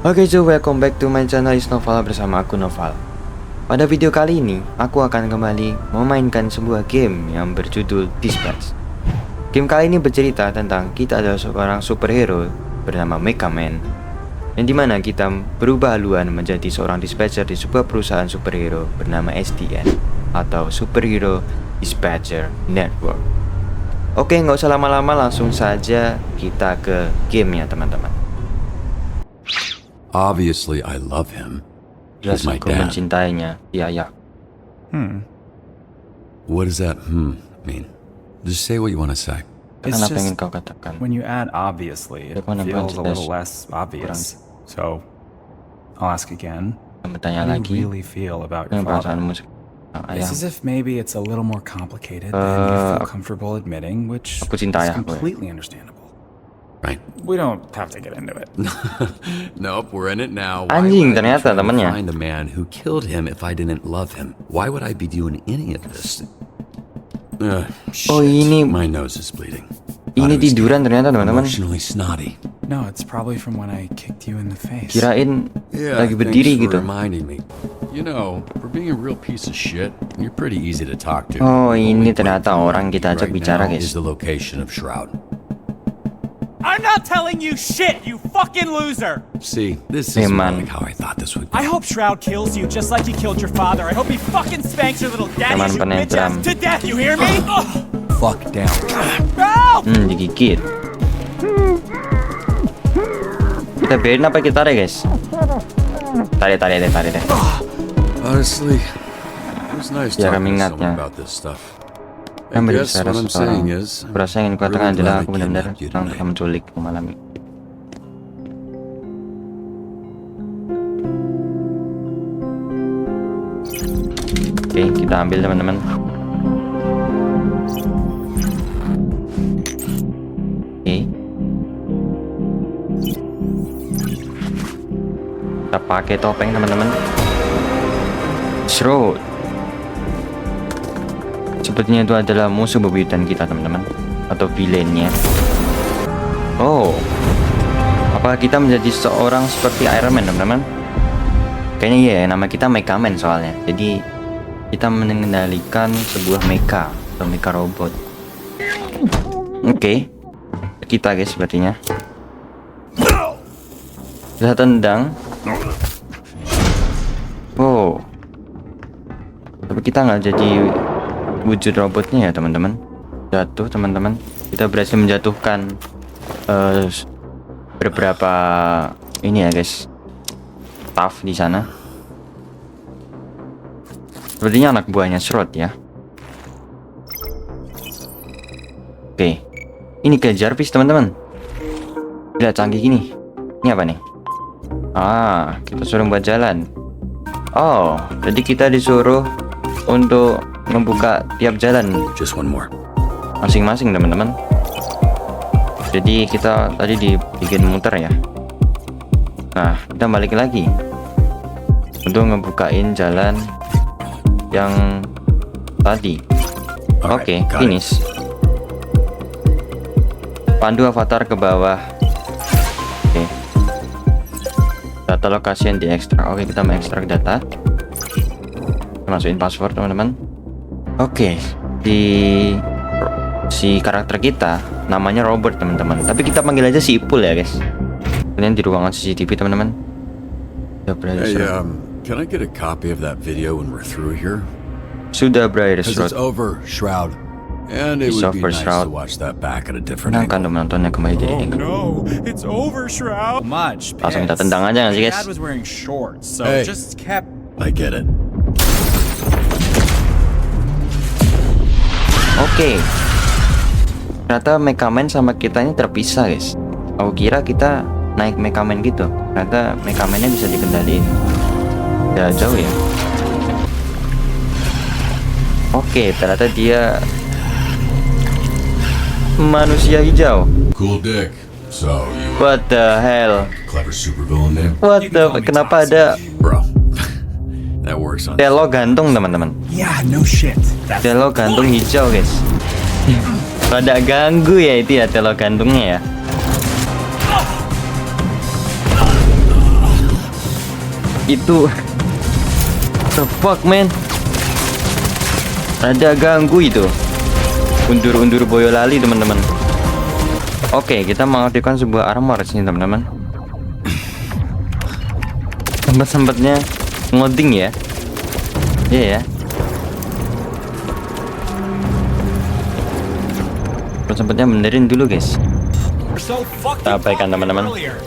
Oke, so welcome back to my channel is Noval bersama aku Noval. Pada video kali ini, aku akan kembali memainkan sebuah game yang berjudul Dispatch. Game kali ini bercerita tentang kita adalah seorang superhero bernama Mecha Man, yang dimana kita berubah haluan menjadi seorang dispatcher di sebuah perusahaan superhero bernama SDN atau Superhero Dispatcher Network. Oke, nggak usah lama-lama, langsung saja kita ke gamenya teman-teman. Obviously, I love him. Jelas He's my aku dad. mencintainya. Ya. What does that mean? Just say what you want to say. Karena It's apa yang just kau katakan? when you add obviously, it Aku nampak feels a jelas little less obvious. So, I'll ask again. Bertanya How do lagi. you really feel about your Dengan father? perasaanmu tentang ayah. It's as if maybe it's a little more complicated than you feel comfortable admitting, which aku cinta is ayahku ya. completely understandable. Right? We don't have to get into it. Nope, we're in it now. Anjing, would I be ternyata trying to temennya. find the man who killed him if I didn't love him? Why would I be doing any of this? Oh, ini My nose is bleeding. ini tiduran ternyata teman-teman. Emotionally snotty. No, it's probably from when I kicked you in the face. Kirain Yeah, lagi berdiri thanks for gitu. reminding me. You know, for being a real piece of shit, you're pretty easy to talk to. Oh, ini Wait, ternyata orang kita ajak right bicara, now guys. is the location of Shroud. I'm not telling you shit, you fucking loser! See, this is man. like how I thought this would be. I hope Shroud kills you just like he killed your father. I hope he fucking spanks your little daddy Teman you bitch ass penentram. to death, you hear me? Fuck down. Shroud! Digigit. Kita biarin apa kita tarik, guys? Tarik deh. Honestly, it was nice Ya, talking kami to ingatnya. someone about this stuff. Yang I guess berbicara what I'm seseorang. saying is, Berasa yang I'm dikatakan really adalah glad aku I benar-benar kidnapped you senang telah tonight. menculikmu malam ini. Oke, kita ambil teman-teman. Oke. Kita pakai topeng teman-teman. Shroud. Sepertinya itu adalah musuh bebuyutan kita teman-teman, atau villainnya. Oh, apakah kita menjadi seorang seperti Iron Man teman-teman? Kayaknya iya ya, nama kita Mecha Man soalnya. Jadi kita mengendalikan sebuah mecha atau mecha robot. Oke, kita guys sepertinya. Kita tendang. Oh, tapi kita nggak jadi wujud robotnya ya teman-teman. Jatuh teman-teman. Kita berhasil menjatuhkan beberapa ini ya guys, staff di sana. Sepertinya anak buahnya Shroud ya. Oke, ini ke Jarvis teman-teman. Tidak canggih gini. Ini apa nih? Ah, kita suruh buat jalan. Oh, jadi kita disuruh untuk membuka tiap jalan Just one more. masing-masing teman-teman. Jadi kita tadi dibikin muter ya. Nah, kita balik lagi untuk ngebukain jalan yang tadi. Oke, got it. finish. Pandu avatar ke bawah. Oke. Data lokasi yang diekstrak. Oke, kita mengekstrak data. Kita masukin password teman-teman. Oke, si karakter kita namanya Robert teman-teman. Tapi kita panggil aja si Ipul ya guys. Kalian di ruangan CCTV teman-teman. Hey, can I get a copy of that video when we're through here? Sudah berakhir Because it's Shroud. over, Shroud. And it It's would be over, nice Shroud. to watch that back at a different Menangkan angle. menontonnya kembali jadi Oh tinggal. no, it's over, Shroud. Much. Langsung kita pissed. tendang aja nggak sih Your guys? dad was wearing shorts, so Hey. just kept. I get it. Oke. Ternyata Mecha Man sama kita ini terpisah guys. Aku kira kita naik Mecha Man gitu. Ternyata Mecha Man-nya bisa dikendaliin. Ya jauh ya. Oke, ternyata dia manusia hijau. Cool dick. So, you What the hell? clever supervillain name? What the? Kenapa ada Bro. That works on Telo gantung teman-teman? Yeah, no shit. That's Telo gantung hijau guys. Rada ganggu ya itu ya telo gantungnya ya. Itu the fuck man, ada ganggu itu. Undur-undur Boyolali teman-teman. Oke, kita mengaktifkan sebuah armor sini teman-teman. Sempet-sempetnya ngoding ya. Iya ya. Sempetnya benerin dulu guys. So fucking Kita abaikan teman-teman. earlier.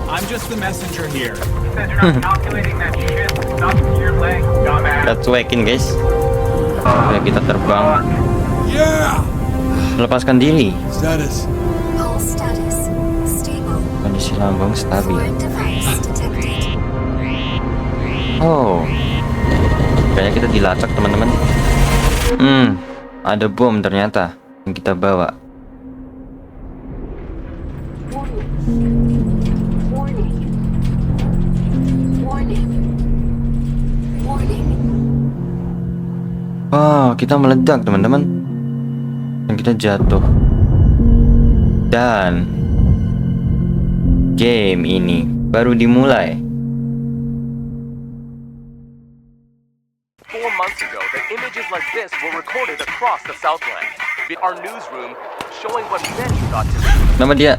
I'm just the messenger here. Kita cuekin guys. Oke, kita terbang. Yeah! Lepaskan diri. Status. All status stable. Kondisi lambung stabil. Foreign device detected. Oh, kayaknya kita dilacak teman-teman. Ada bom ternyata yang kita bawa. Warning. Warning. Warning. Oh, kita meledak teman-teman. Dan kita jatuh. Dan game ini baru dimulai. 4 months ago that images like this were recorded across the Southland. Our newsroom showing what many thought to be Nama dia.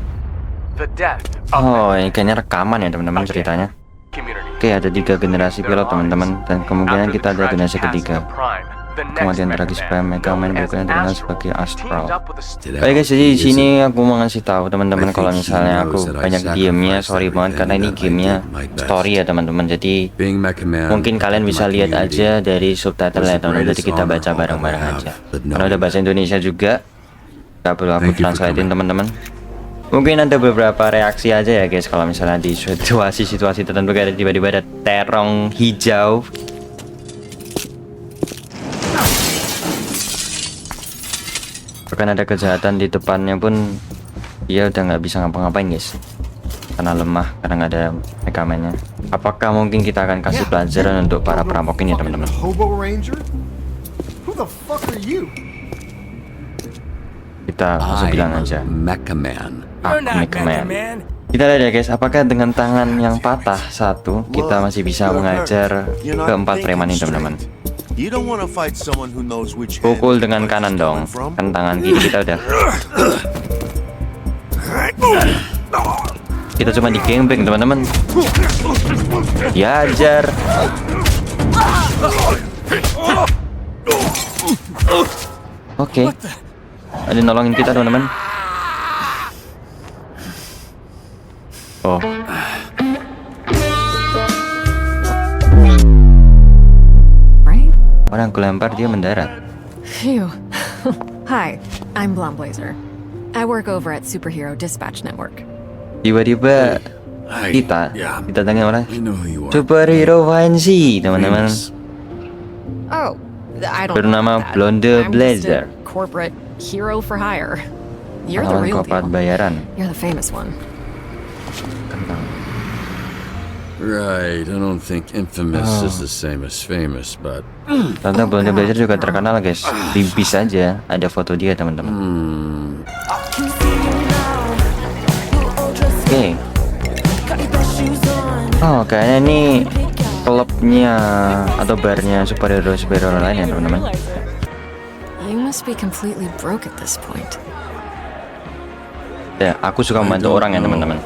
the death of Oh, ini kayaknya rekaman ya teman-teman ceritanya. community. Oke, ada 3 generasi pilot teman-teman. Dan kemungkinan kita ada generasi ketiga. Kematian tragis Prime Mega Man berkenaan terkenal sebagai Astral. Baik guys, jadi di sini aku mau ngasih tahu teman-teman kalau misalnya aku banyak diemnya, sorry banget karena ini gamenya story ya teman-teman. Jadi mungkin kalian bisa lihat aja dari subtitle ya teman-teman. Jadi kita baca bareng-bareng aja. Karena udah bahasa Indonesia juga, gak perlu aku translatein teman-teman. Mungkin ada beberapa reaksi aja ya guys kalau misalnya di situasi-situasi tertentu kayak tiba-tiba ada terong hijau. Bahkan ada kejahatan di depannya pun dia udah nggak bisa ngapa-ngapain guys karena lemah, karena nggak ada Mega-Man-nya. Apakah mungkin kita akan kasih pelajaran untuk para perampok ini teman-teman? Hobo Ranger? Who the fuck are you? Kita langsung bilang aja, Mecha Man. aku Mega-Man. Kita lihat ya guys, apakah dengan tangan yang patah satu kita masih bisa mengajar keempat preman ini teman-teman? You don't want to fight someone who knows which Pukul dengan kanan dong, kan tangan kiri kita udah. Kita cuma digengbeng teman-teman. Diajar. Oke. Ada nolongin kita teman-teman. Oh. Right? Orang aku lempar dia mendarat. Phew. Hi, I'm Blonde-Blazer. I work over at Superhero Dispatch Network. Tiba-tiba Hi. kita Yeah. didatangi oleh I know who you are. superhero fancy teman-teman. Famous. Oh, I don't Bernama know that. Blonde I'm just a Blazer. corporate hero for hire. You're the Pahlawan real korporat deal. bayaran. You're the famous one. Kentang. Right, I don't think infamous is the same as famous, but Ternyata Blonde Blazer juga terkenal guys. Di bis aja ada foto dia teman-teman. Oke. Oh, kayaknya ini klubnya atau barnya superhero lain ya teman-teman. You must be completely broke at this point. Ya, aku suka membantu orang ya teman-teman.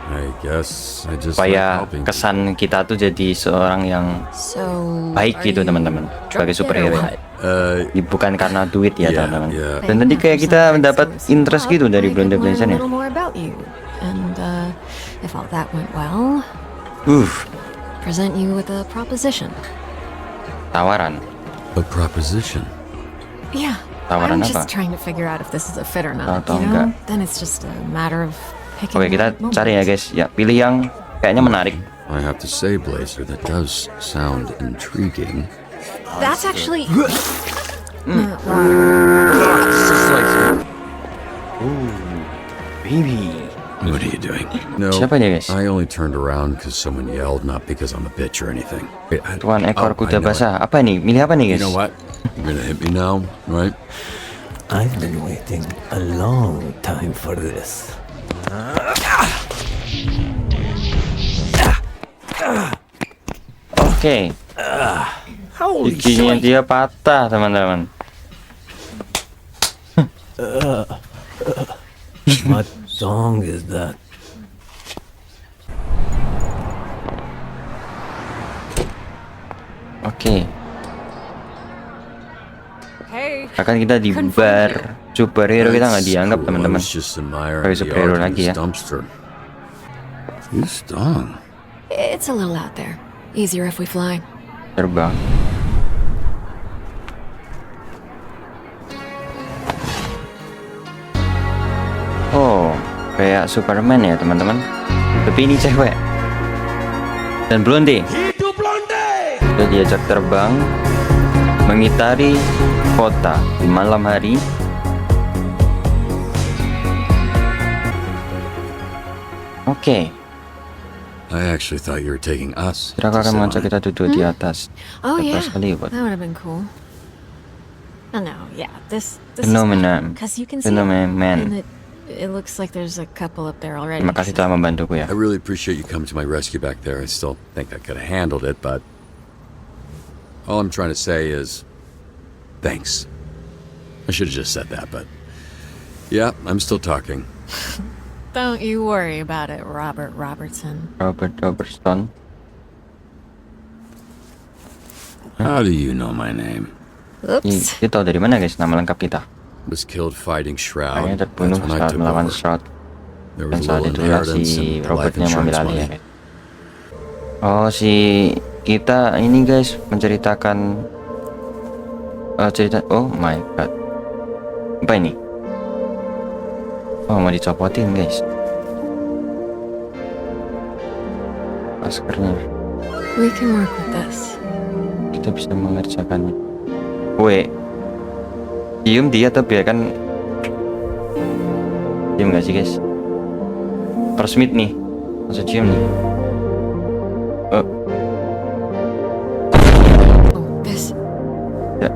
I guess I just Supaya like helping. kesan kita tuh jadi seorang yang So baik are gitu you teman-teman. Sebagai drunk yet or superhero. what? Bukan karena duit ya Yeah, teman-teman. yeah. Dan tadi kayak kita mendapat interest gitu dari Blonde Blazer A ya. little more about you, and if all that went well, present you with a proposition. Tawaran. A proposition. Yeah, Tawaran I'm apa? just trying to figure out if this is a fit or not. Atau You know, enggak. then it's just a matter of picking. Oke, kita the right cari ya moment. guys. Ya, pilih yang kayaknya menarik. I have to say, Blazer, that does sound intriguing. That's actually. Baby. What are you doing? No, Siapa dia, guys? I only turned around because someone yelled, not because I'm a bitch or anything. Wait, Tuan ekor I kuda know it. basah. Apa nih? Milih apa nih You guys? know what? You're gonna hit me now, right? I've been waiting a long time for this. Oke. Holy Giginya shit! dia patah, teman-teman. What song is that? Oke. Hey. Akan kita di bar superhero, kita nggak dianggap, teman-teman. Sebagai superhero lagi ya. You stung. It's a little out there. Easier if we fly. Terbang. Oh, kayak Superman ya, teman-teman. Tapi ini cewek. Dan blonde. Hidup blonde! Sudah diajak terbang mengitari kota di malam hari. Oke, I actually thought you were taking us. kira-kira to akan sit mengajak on kita duduk di atas. Oh Di yeah, atas Hollywood. that would have been cool. Oh no, yeah, this Phenomenon. because you can see Phenomenon. and it looks like there's a couple up there already. Terima kasih telah membantuku ya. I really appreciate you coming to my rescue back there. I still think I could have handled it, but all I'm trying to say is thanks. I should have just said that, but yeah, I'm still talking. Don't you worry about it, Robert Robertson. Robert Robertson. How do you know my name? Oops. Dia tahu dari mana guys nama lengkap kita? Was killed fighting Shroud. Kayaknya terbunuh That's when I saat took melawan over. Shroud. There Dan was a saat little itulah inheritance si and the life Robertnya mengambil insurance alih ya money. guys. Oh, si kita ini guys menceritakan cerita. Oh my god. Apa ini? Oh, mau dicopotin guys. Maskernya. We can work with this. Kita bisa mengerjakannya. Weh. Diem dia atau biarkan. Diem gak sih guys? Persmith nih. Masa diem nih. Oh, this. Yeah.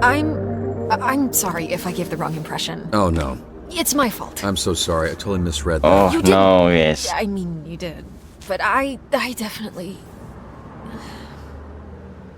I'm sorry if I gave the wrong impression. Oh no, It's my fault. I'm so sorry. I totally misread that. Oh You didn't- no guys. I mean, you did, but I definitely.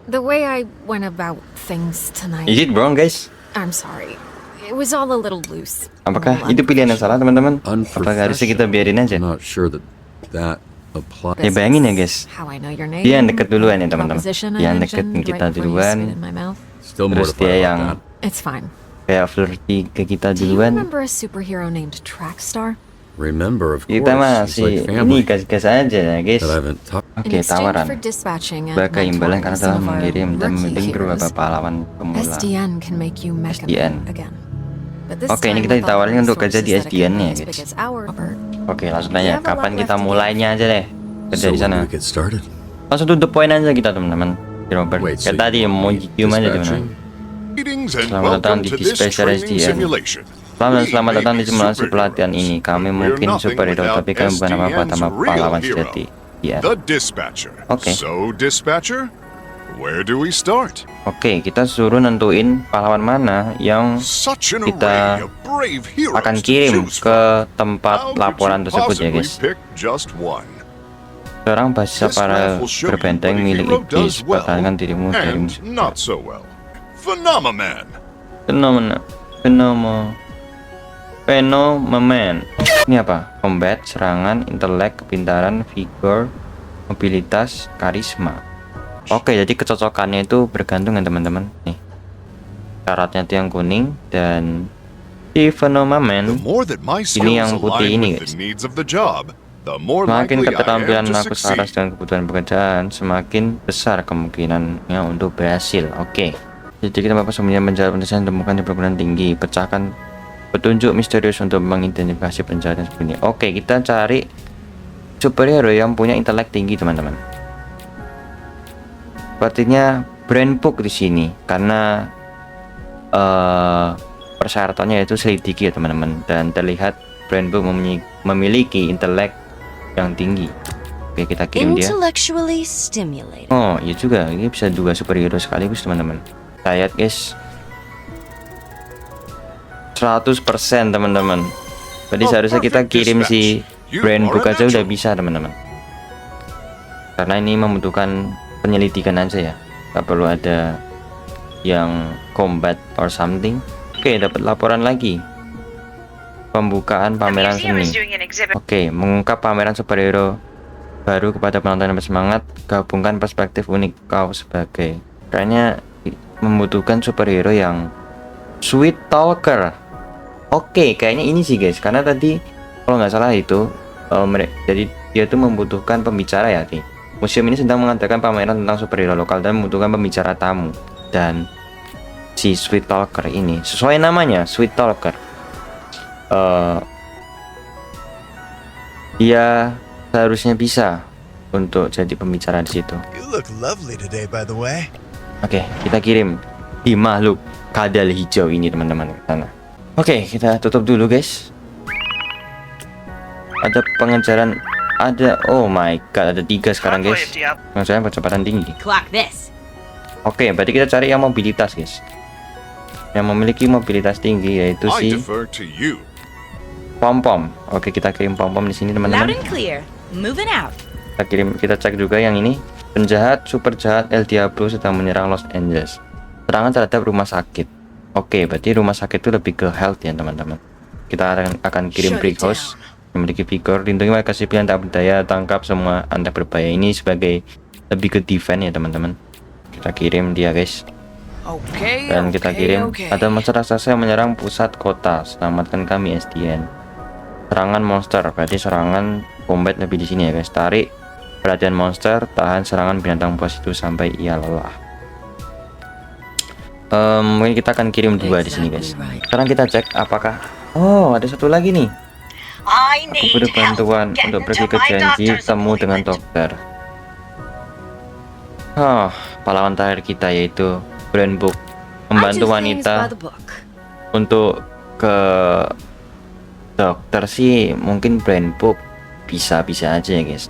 The way I went about things tonight. Is it wrong guys? I'm sorry. It was all a little loose. Apakah A little itu pilihan yang salah teman-teman? Apakah Unprofessional. harusnya kita biarin aja? I'm not sure that applies. Ya bayangin ya guys. How I know your name. Dia yang deket duluan ya teman-teman. Proposition I Dia yang mentioned deketin kita right before you duluan. spit in my mouth. Still Terus mortified dia about yang that. It's fine. kayak flirty ke kita Do you duluan. remember a superhero named Trackstar? Remember, of course. Kita It's masih like ini family. gas-gas aja ya guys. But I haven't talked. In Oke, exchange tawaran. for dispatching and Sebagai imbalan karena mentoring telah some of our mengirim dan rookie membimbing beberapa heroes, pahlawan pemula. SDN can make you mecha SDN. again. But this Oke, ini time kita with all ditawarin the untuk kerja di resources that a SDN company ya, as guys. big as our- Oke, langsung tanya We have a kapan lot kita left to mulainya aja deh kerja So di when sana. do we get started? Langsung to the point aja kita teman-teman. Si Robert. Wait, so Kayak tadi mau cium aja di mana. Greetings and Selamat datang welcome di to this Dispatcher training SDN. simulation. Selamat We datang may di be simulasi superheroes. pelatihan ini. Kami We're mungkin nothing superhero, without tapi kami bukan apa-apa SDN's tanpa real pahlawan hero, sejati. Iya. The Dispatcher. Oke. So, Dispatcher, where do we start? Oke, kita suruh nentuin pahlawan mana yang Such an kita array of brave heroes akan to kirim choose ke from. tempat How laporan could you tersebut ya possibly guys. pick just one? Seorang bahasa This para graph will show you berbenteng what a milik hero iblis. does well Pertahankan dirimu dari and musuh. not so well. Phenomenon. Fenomenon. Ini apa? Combat, serangan, intelek, kepintaran, vigor, mobilitas, karisma. Oke, jadi kecocokannya itu bergantung ya teman-teman. Nih, syaratnya itu yang kuning dan di The Fenomenon. more that my Ini yang skills putih align ini, with guys. the needs of the job, the more Semakin likely I am keterampilan to aku selaras succeed. dengan kebutuhan pekerjaan, semakin besar kemungkinannya untuk berhasil. Oke. Jadi kita bakal semuanya menjawab penyelesaian temukan di perguruan tinggi. Pecahkan petunjuk misterius untuk mengidentifikasi penjahat yang sebenarnya. Oke, kita cari superhero yang punya intelek tinggi, teman-teman. Sepertinya Brain Book di sini karena persyaratannya yaitu selidiki ya teman-teman, dan terlihat Brain Book memiliki intelek yang tinggi. Oke, kita kirim dia. Intellectually stimulated. Oh iya juga, ini bisa dua superhero sekaligus teman-teman. Kita lihat guys, 100% teman-teman. Jadi seharusnya kita kirim si Brain Book aja udah bisa teman-teman. Karena ini membutuhkan penyelidikan aja ya, nggak perlu ada yang combat or something. Oke, dapat laporan lagi. Pembukaan pameran seni. Oke, mengungkap pameran superhero baru kepada penonton yang bersemangat. Gabungkan perspektif unik kau sebagai. Kayaknya membutuhkan superhero yang sweet talker. Oke, kayaknya ini sih guys, karena tadi kalau nggak salah itu jadi dia tuh membutuhkan pembicara ya. Museum ini sedang mengadakan pameran tentang superhero lokal dan membutuhkan pembicara tamu. Dan si sweet talker ini sesuai namanya, sweet talker. Dia seharusnya bisa untuk jadi pembicara di situ. Oke, kita kirim di makhluk kadal hijau ini teman-teman ke sana. Oke, kita tutup dulu guys. Ada pengejaran, ada, oh my god, ada 3 sekarang guys. Pengejaran kecepatan tinggi. Oke, berarti kita cari yang mobilitas guys, yang memiliki mobilitas tinggi, yaitu si pom-pom. Oke, kita kirim pom-pom di sini teman-teman. Kita cek juga yang ini. Penjahat super jahat El Diablo sedang menyerang Los Angeles. Serangan terhadap rumah sakit. Oke, berarti rumah sakit itu lebih ke health ya teman-teman. Kita akan kirim Brick House yang memiliki figur lindungi warga sipil yang tak berdaya, tangkap semua anda berbahaya. Ini sebagai lebih ke defense ya teman-teman. Kita kirim dia guys. Dan kita kirim ada monster raksasa yang menyerang pusat kota. Selamatkan kami SDN. Serangan monster, berarti serangan combat lebih di sini ya guys. Tarik perhatian monster, tahan serangan binatang buas itu sampai ia lelah. Mungkin kita akan kirim 2 di sini guys. Sekarang kita cek apakah, oh ada satu lagi nih. Aku butuh bantuan untuk pergi ke janji temu dengan dokter. Pahlawan terakhir kita yaitu Brain Book, membantu wanita untuk ke dokter sih. Mungkin Brain Book bisa-bisa aja ya guys.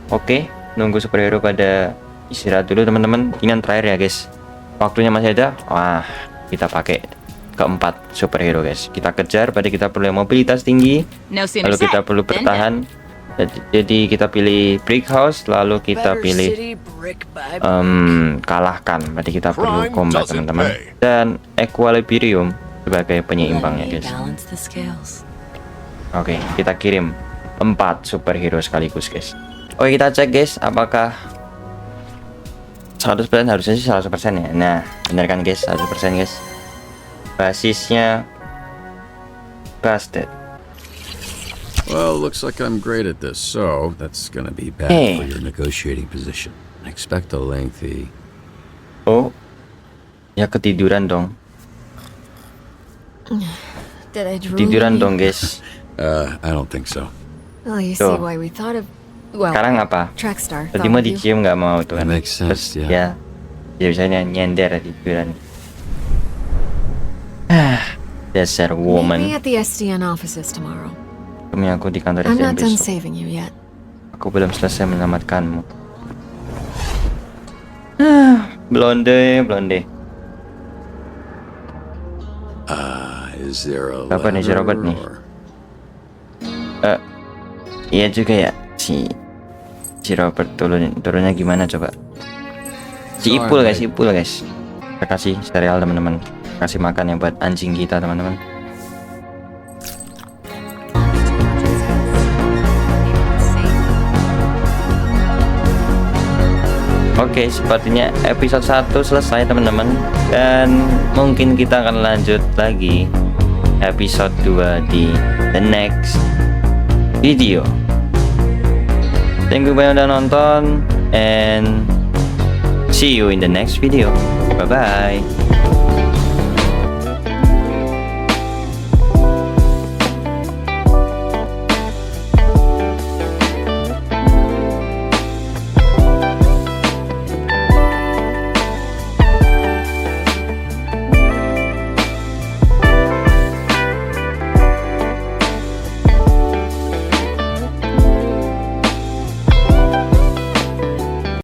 Oke, nunggu superhero pada istirahat dulu teman-teman. Ini yang terakhir ya guys, waktunya masih ada. Wah, kita pakai keempat superhero guys. Kita kejar, berarti kita perlu mobilitas tinggi, lalu kita perlu bertahan. Jadi kita pilih Brick House, lalu kita pilih kalahkan, berarti kita perlu combat teman-teman, dan Equilibrium sebagai penyeimbangnya guys. Oke, kita kirim 4 superhero sekaligus guys. Oke, kita cek guys apakah 100%, harusnya sih 100% ya. Nah, bener kan guys, 100% guys. Basisnya busted. Well, looks like I'm great at this, so that's gonna be bad for your negotiating position. Expect a lengthy. Oh, ya ketiduran dong. Tiduran dong guys. I don't think so. Well, you see why we thought of. Well, sekarang apa? Trackstar. Tadi mau dicium nggak mau tuh kan? That makes sense, yeah. Ya biasanya nyender tiduran. Dasar woman. Meet me at the SDN offices tomorrow. Kami aku di kantor I'm SDN not done besok. saving you yet. Aku belum selesai menyelamatkanmu. Blonde. Is there a Apa nih si Robert nih? Iya juga ya, si Robert turunnya gimana coba? Si Ipul guys. Kita kasih serial teman-teman, kasih makan yang buat anjing kita teman-teman. Oke, sepertinya episode 1 selesai teman-teman, dan mungkin kita akan lanjut lagi episode 2 di the next video. Thank you banyak udah nonton, and see you in the next video. Bye bye.